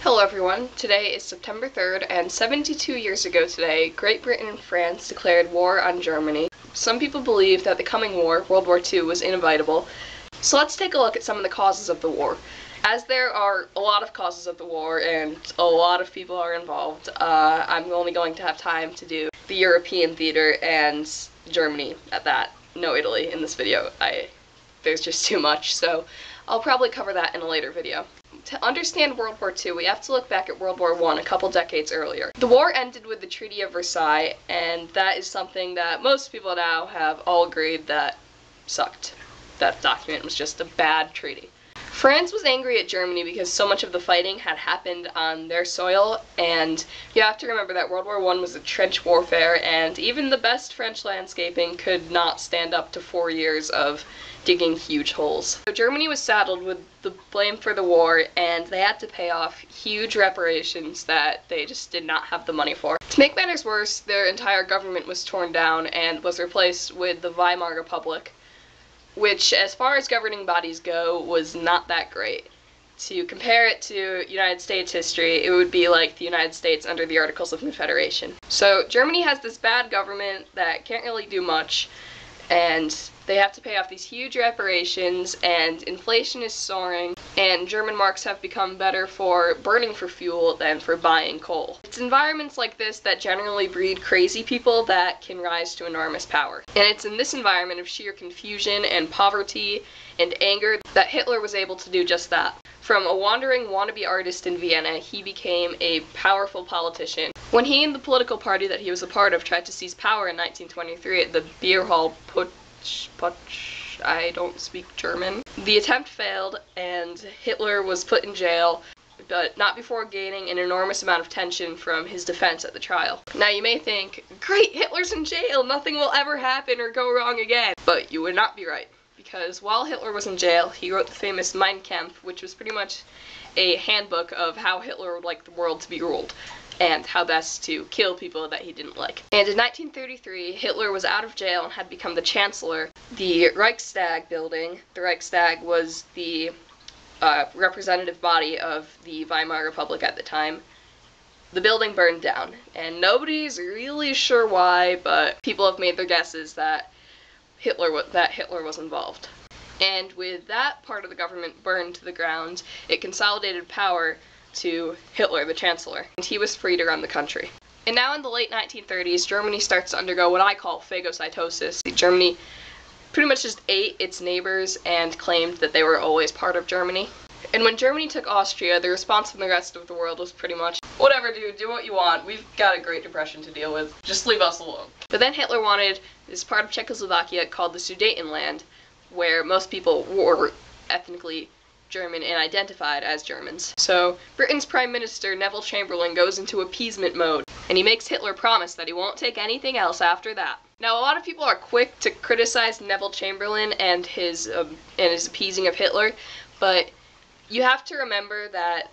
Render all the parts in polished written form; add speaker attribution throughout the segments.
Speaker 1: Hello everyone, today is September 3rd, and 72 years ago today, Great Britain and France declared war on Germany. Some people believe that the coming war, World War II, was inevitable. So let's take a look at some of the causes of the war. As there are a lot of causes of the war and a lot of people are involved, I'm only going to have time to do the European theater and Germany at that. No Italy in this video. There's just too much, so I'll probably cover that in a later video. To understand World War II, we have to look back at World War I a couple decades earlier. The war ended with the Treaty of Versailles, and that is something that most people now have all agreed that sucked. That document was just a bad treaty. France was angry at Germany because so much of the fighting had happened on their soil, and you have to remember that World War I was a trench warfare, and even the best French landscaping could not stand up to 4 years of digging huge holes. So Germany was saddled with the blame for the war, and they had to pay off huge reparations that they just did not have the money for. To make matters worse, their entire government was torn down and was replaced with the Weimar Republic, which, as far as governing bodies go, was not that great. To compare it to United States history, it would be like the United States under the Articles of Confederation. So Germany has this bad government that can't really do much, and they have to pay off these huge reparations, and inflation is soaring, and German marks have become better for burning for fuel than for buying coal. It's environments like this that generally breed crazy people that can rise to enormous power. And it's in this environment of sheer confusion and poverty and anger that Hitler was able to do just that. From a wandering wannabe artist in Vienna, he became a powerful politician. When he and the political party that he was a part of tried to seize power in 1923 at the beer hall Putsch, I don't speak German. The attempt failed, and Hitler was put in jail, but not before gaining an enormous amount of tension from his defense at the trial. Now you may think, great, Hitler's in jail, nothing will ever happen or go wrong again. But you would not be right, because while Hitler was in jail, he wrote the famous Mein Kampf, which was pretty much a handbook of how Hitler would like the world to be ruled, and how best to kill people that he didn't like. And in 1933, Hitler was out of jail and had become the Chancellor. The Reichstag building, the Reichstag was the representative body of the Weimar Republic at the time. The building burned down, and nobody's really sure why, but people have made their guesses that Hitler was involved. And with that part of the government burned to the ground, it consolidated power to Hitler, the Chancellor, and he was free to run the country. And now in the late 1930s, Germany starts to undergo what I call phagocytosis. Germany pretty much just ate its neighbors and claimed that they were always part of Germany. And when Germany took Austria, the response from the rest of the world was pretty much, whatever dude, do what you want, we've got a Great Depression to deal with, just leave us alone. But then Hitler wanted this part of Czechoslovakia called the Sudetenland, where most people were ethnically German and identified as Germans. So Britain's Prime Minister Neville Chamberlain goes into appeasement mode, and he makes Hitler promise that he won't take anything else after that. Now, a lot of people are quick to criticize Neville Chamberlain and his appeasing of Hitler, but you have to remember that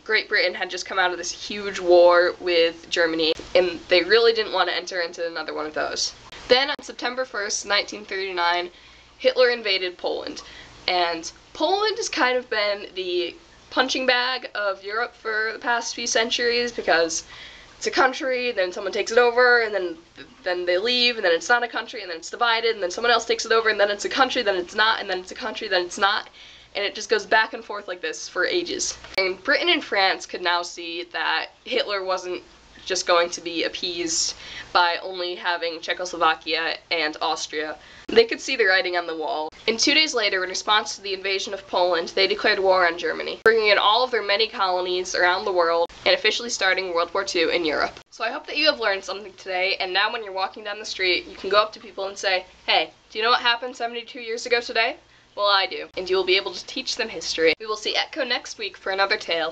Speaker 1: Great Britain had just come out of this huge war with Germany, and they really didn't want to enter into another one of those. Then on September 1st, 1939, Hitler invaded Poland, and Poland has kind of been the punching bag of Europe for the past few centuries, because it's a country, then someone takes it over, and then they leave, and then it's not a country, and then it's divided, and then someone else takes it over, and then it's a country, then it's not, and then it's a country, then it's not, and it just goes back and forth like this for ages. And Britain and France could now see that Hitler wasn't just going to be appeased by only having Czechoslovakia and Austria. They could see the writing on the wall. And 2 days later, in response to the invasion of Poland, they declared war on Germany, bringing in all of their many colonies around the world and officially starting World War II in Europe. So I hope that you have learned something today, and now when you're walking down the street, you can go up to people and say, hey, do you know what happened 72 years ago today? Well, I do, and you will be able to teach them history. We will see Echo next week for another tale.